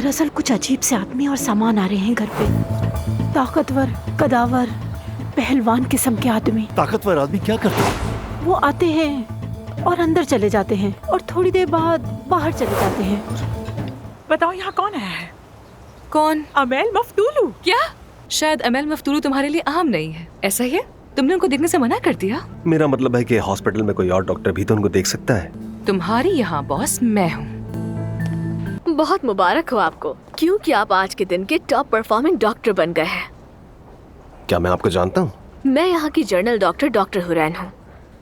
दरअसल कुछ अजीब से आदमी और सामान आ रहे हैं घर पे। ताकतवर, कदावर, पहलवान किस्म के आदमी। ताकतवर आदमी क्या करते हैं? वो आते हैं और अंदर चले जाते हैं और थोड़ी देर बाद बाहर चले जाते हैं। बताओ यहाँ कौन आया है? कौन? अमेल मफ्तूलू। क्या? शायद अमेल मफ्तूलू तुम्हारे लिए आम नहीं है, ऐसा ही है? तुमने उनको देखने से मना कर दिया? मेरा मतलब है कि हॉस्पिटल में कोई और डॉक्टर भी तो उनको देख सकता है। तुम्हारी यहाँ बॉस मैं हूँ। बहुत मुबारक हो आपको, क्योंकि आप आज के दिन के टॉप परफॉर्मिंग डॉक्टर बन गए हैं। क्या मैं आपको जानता हूँ? मैं यहाँ की जर्नल डॉक्टर हुरैन हूँ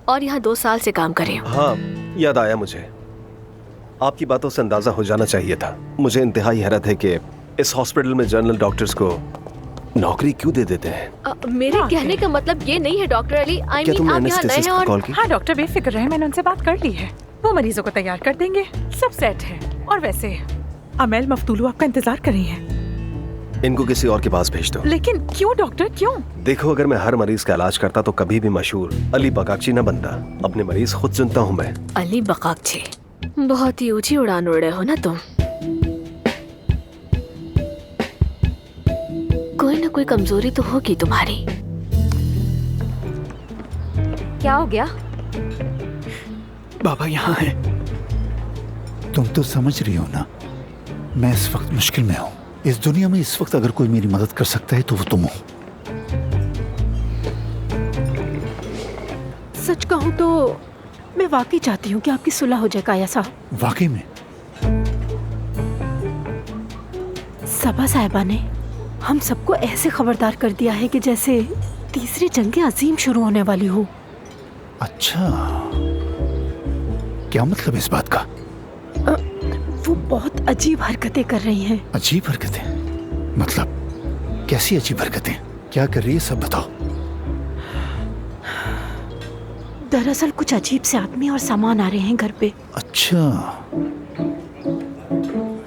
और यहाँ 2 साल से काम कर रही हूँ। हाँ, याद आया मुझे। आपकी बातों से अंदाजा हो जाना चाहिए था। मुझे इंतहाई हैरत है कि इस हॉस्पिटल में जनरल डॉक्टर्स को नौकरी क्यों दे देते हैं। मेरे कहने का मतलब ये नहीं है डॉक्टर अली, क्या आप तुमने यहाँ नए एनेस्थेसिस्ट हैं को और कॉल की? हाँ डॉक्टर बेफिक्र रहे, मैंने उनसे बात कर ली है। वो मरीजों को तैयार कर देंगे, सब सेट है। और वैसे अमेल मफ्तूलू आपका इंतजार कर रही है। इनको किसी और के पास भेज दो। लेकिन क्यों डॉक्टर, क्यों? देखो, अगर मैं हर मरीज का इलाज करता तो कभी भी मशहूर अली बकाक्ची न बनता। अपने मरीज खुद चुनता हूँ मैं। अली बकाक्ची, बहुत ही ऊंची उड़ान उड़ रहे हो ना तुम। कोई ना कोई कमजोरी तो होगी तुम्हारी। क्या हो गया? बाबा यहाँ है। तुम तो समझ रही हो ना, मैं इस वक्त मुश्किल में हूँ। इस दुनिया में इस वक्त अगर कोई मेरी मदद कर सकता है तो वो तुम हो। सच कहूँ तो मैं वाकई चाहती हूँ कि आपकी सुलह हो जाए काया साहब। वाकई में? सबा साहिबा ने हम सबको ऐसे खबरदार कर दिया है कि जैसे तीसरी जंग अजीम शुरू होने वाली हो। अच्छा, क्या मतलब इस बात का? वो बहुत अजीब हरकतें कर रही हैं। अजीब हरकतें? मतलब कैसी अजीब हरकतें? क्या कर रही है, सब बताओ। दरअसल कुछ अजीब से आदमी और सामान आ रहे हैं घर पे। अच्छा,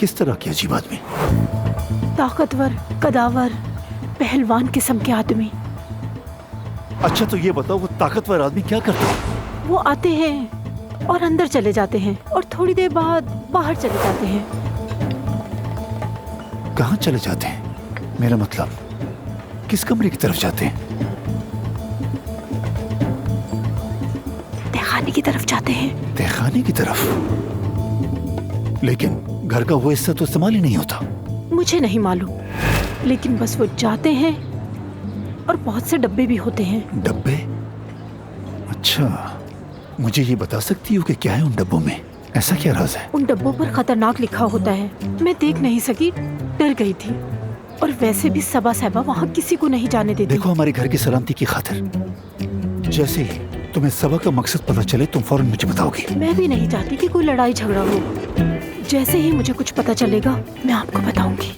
किस तरह के अजीब आदमी? ताकतवर, कदावर, पहलवान किस्म के आदमी। अच्छा तो ये बताओ, वो ताकतवर आदमी क्या करता है? वो आते हैं और अंदर चले जाते हैं और थोड़ी देर बाद बाहर चले जाते हैं। कहाँ चले जाते हैं? मेरा मतलब किस कमरे की तरफ जाते हैं? तहखाने की तरफ जाते हैं। तहखाने की तरफ? लेकिन घर का वो हिस्सा तो इस्तेमाल ही नहीं होता। मुझे नहीं मालूम, लेकिन बस वो जाते हैं और बहुत से डब्बे भी होते हैं। डब्बे? अच्छा, मुझे ये बता सकती हो कि क्या है उन डब्बों में? ऐसा क्या राज है? उन डब्बों पर खतरनाक लिखा होता है। मैं देख नहीं सकी, डर गई थी। और वैसे भी सबा साहिबा वहाँ किसी को नहीं जाने देती। देखो, हमारे घर की सलामती की खातिर जैसे ही तुम्हें सबा का मकसद पता चले तुम फौरन मुझे बताओगी। मैं भी नहीं चाहती कि कोई लड़ाई झगड़ा हो। जैसे ही मुझे कुछ पता चलेगा मैं आपको बताऊंगी।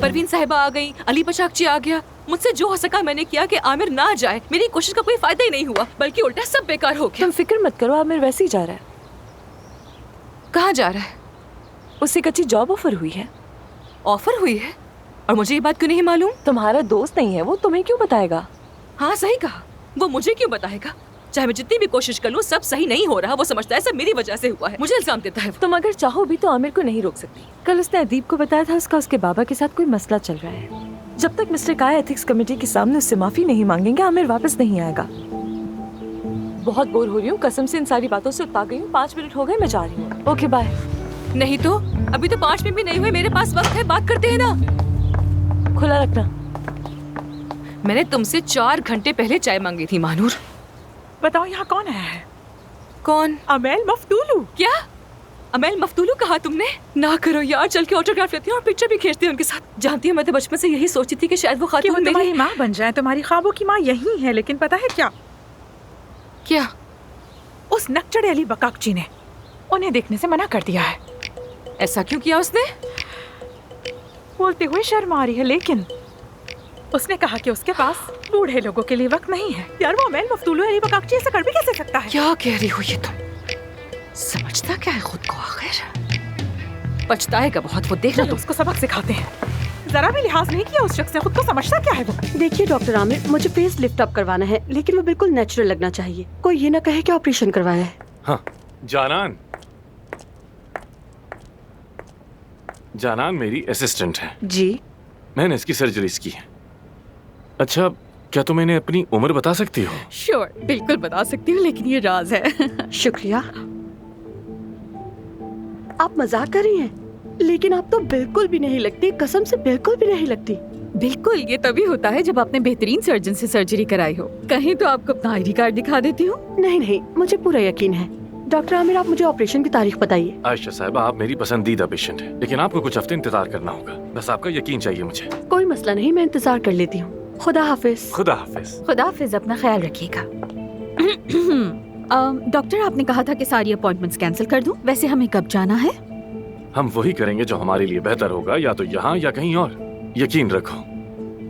परवीन साहिबा आ गई, अली बकाक्ची आ गया। मुझसे जो हो सका मैंने किया कि आमिर ना जाए। मेरी कोशिश का कोई फायदा ही नहीं हुआ, बल्कि उल्टा सब बेकार हो गया। तुम फिक्र मत करो, आमिर वैसे ही जा रहा है। कहाँ जा रहा है? उसे एक अच्छी जॉब ऑफर हुई है। ऑफर हुई है? और मुझे ये बात क्यों नहीं मालूम? तुम्हारा दोस्त नहीं है वो, तुम्हें क्यों बताएगा? हाँ सही कहा, वो मुझे क्यों बताएगा? चाहे मैं जितनी भी कोशिश कर लूँ, सब सही नहीं हो रहा। वो समझता है सब मेरी वजह से हुआ है, मुझे इल्जाम देता है। तुम अगर चाहो भी तो आमिर को नहीं रोक सकती। कल उसने अदीब को बताया था उसका उसके बाबा के साथ कोई मसला चल रहा है। जब तक मिस्टर काया एथिक्स कमेटी के सामने उससे माफी नहीं मांगेंगे, आमिर वापस नहीं आएगा। बहुत बोर हो रही हूँ, कसम से इन सारी बातों से उता गई हूँ। 5 मिनट हो गए, मैं जा रही हूँ। Okay bye. नहीं तो अभी तो 5 मिनट भी नहीं हुए, मेरे पास वक्त है, बात करते हैं ना। खुला रखना। मैंने तुमसे 4 घंटे पहले चाय मांगी थी मानूर। बताओ यहाँ कौन आया है? कौन? अमेल मफ्तूलू। क्या? अमेल मफ्तूलू कहा तुमने? ना करो यार, चल के ऑटोग्राफ लेती हूँ और पिक्चर भी खींचती हूँ उनके साथ। जानती हूँ, मैं तो बचपन से यही सोचती थी कि शायद वो कि वो खातून तुम्हारी मेरी माँ बन जाए। तुम्हारी ख्वाबों की माँ यही है, लेकिन पता है क्या? क्या? उस नकचड़े अली बकाक्ची ने उन्हें देखने से मना कर दिया है। ऐसा क्यों किया उसने? बोलते हुए शर्म आ रही है, लेकिन उसने कहा कि उसके पास बूढ़े लोगों के लिए वक्त नहीं है। यार वो अमेल मफ्तूलू अली बकाक्ची ऐसा कर भी कैसे सकता है? क्या कह रही हो ये तुम? समझता क्या है खुद को? आखिर पछताएगा बहुत, वो देखना। चलो उसको सबक सिखाते हैं। जरा भी लिहाज नहीं किया उस शख्स से। खुद को समझता क्या है वो? देखिए डॉक्टर आमिर, मुझे फेस लिफ्ट अप करवाना है, लेकिन वो बिल्कुल नेचुरल लगना चाहिए। कोई ये ना कहे कि ऑपरेशन करवाया है। हाँ, जानान मेरी असिस्टेंट है। जी। मैंने इसकी सर्जरीज की है। अच्छा, क्या तुम इन्हें अपनी उम्र बता सकती हो? श्योर, बिल्कुल बता सकती हूँ, लेकिन ये राज है। शुक्रिया। आप मजाक कर रही हैं, लेकिन आप तो बिल्कुल भी नहीं लगती, कसम से बिल्कुल भी नहीं लगती। बिल्कुल, ये तभी होता है जब आपने बेहतरीन सर्जन से सर्जरी कराई हो। कहीं तो आपको अपना ID कार्ड दिखा देती हूँ। नहीं नहीं, मुझे पूरा यकीन है। डॉक्टर आमिर, आप मुझे ऑपरेशन की तारीख बताइए। आयशा साहिबा, आप मेरी पसंदीदा पेशेंट है, लेकिन आपको कुछ हफ्ते इंतजार करना होगा। बस आपका यकीन चाहिए मुझे। कोई मसला नहीं, मैं इंतजार कर लेती हूँ। खुदा हाफिज। खुदा हाफिज। खुदा हाफिज, अपना ख्याल रखिएगा। डॉक्टर, आपने कहा था कि सारी अपॉइंटमेंट्स कैंसिल कर दूं। वैसे हमें कब जाना है? हम वही करेंगे जो हमारे लिए बेहतर होगा, या तो यहाँ या कहीं और। यकीन रखो।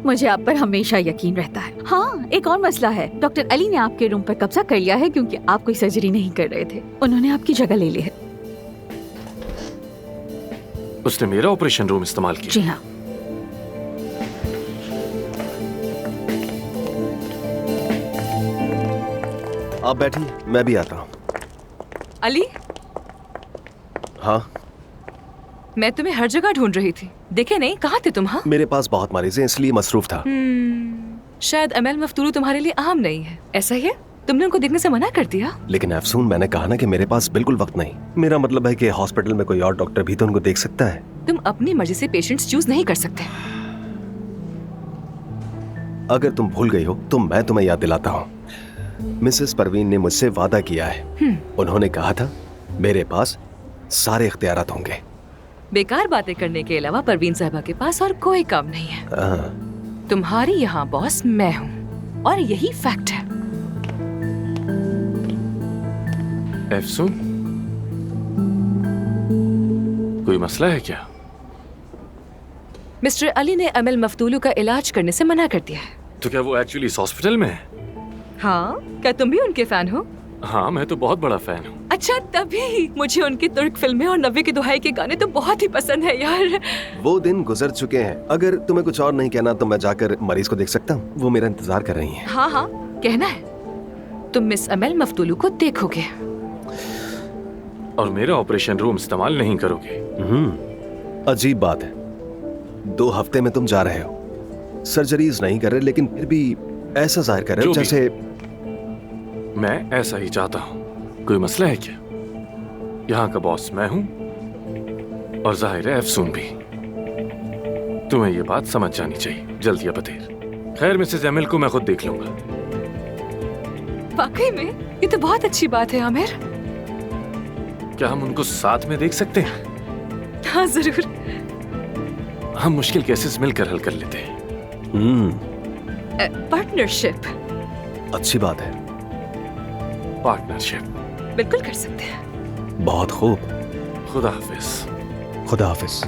मुझे आप पर हमेशा यकीन रहता है। हाँ, एक और मसला है। डॉक्टर अली ने आपके रूम पर कब्जा कर लिया है क्योंकि आप कोई सर्जरी नहीं कर रहे थे। उन्होंने आपकी जगह ले ली है। उसने मेरा ऑपरेशन रूम इस्तेमाल किया? जी हाँ। आप बैठिए, मैं भी आता हूँ। अली, हाँ, मैं तुम्हें हर जगह ढूंढ रही थी। देखे नहीं, कहाँ थे तुम? हाँ, मेरे पास बहुत मरीज हैं, इसलिए मसरूफ था। शायद अमेल मफ्तूलू तुम्हारे लिए अहम नहीं है। ऐसा ही है? तुमने उनको देखने से मना कर दिया? लेकिन अफसून, मैंने कहा ना कि मेरे पास बिल्कुल वक्त नहीं। मेरा मतलब है कि हॉस्पिटल में कोई और डॉक्टर भी तो उनको देख सकता है। तुम अपनी मर्जी से पेशेंट्स चूज नहीं कर सकते। अगर तुम भूल गई हो तो मैं तुम्हें याद दिलाता हूँ। मिसेस परवीन ने मुझसे वादा किया है। उन्होंने कहा था मेरे पास सारे इख्तियारात होंगे। बेकार बातें करने के अलावा परवीन साहबा के पास और कोई काम नहीं है। तुम्हारी यहाँ बॉस मैं हूँ और यही फैक्ट है। अफसून, कोई मसला है क्या? मिस्टर अली ने अमेल मफ्तूलू का इलाज करने से मना कर दिया है। तो क्या वो एक्चुअली इस हॉस्पिटल में है? हाँ, क्या तुम भी उनके फैन हो? हाँ, मैं तो बहुत बड़ा फैन हूँ। अच्छा, तभी मुझे उनकी तुर्क फिल्में और नब्बे की दुहाई के गाने तो बहुत ही पसंद है यार। वो दिन गुजर चुके हैं। अगर तुम्हें कुछ और नहीं कहना तो मैं जाकर मरीज को देख सकता हूँ। वो मेरा इंतजार कर रही हैं। हाँ हाँ, कहना है। तुम मिस अमेल मफ्तूलू को देखोगे और मेरा ऑपरेशन रूम इस्तेमाल नहीं करोगे। अजीब बात है, 2 हफ्ते में तुम जा रहे हो, सर्जरीज नहीं कर रहे, लेकिन फिर भी ऐसा जाहिर कर रहे हो जैसे। मैं ऐसा ही चाहता हूँ। कोई मसला है क्या? यहाँ का बॉस मैं हूँ और जाहिर है अफसून भी। तुम्हें ये बात समझ जानी चाहिए, जल्द या बदेर। खैर, मिसेस एमिल को मैं खुद देख लूंगा। वाकई में ये तो बहुत अच्छी बात है आमिर। क्या हम उनको साथ में देख सकते हैं? हाँ जरूर। हम मुश्किल केसेस मिलकर हल कर लेते हैं। पार्टनरशिप। अच्छी बात है। पार्टनरशिप बिल्कुल कर सकते हैं। बहुत खूब। खुदा हाफिज। खुदा हाफिज।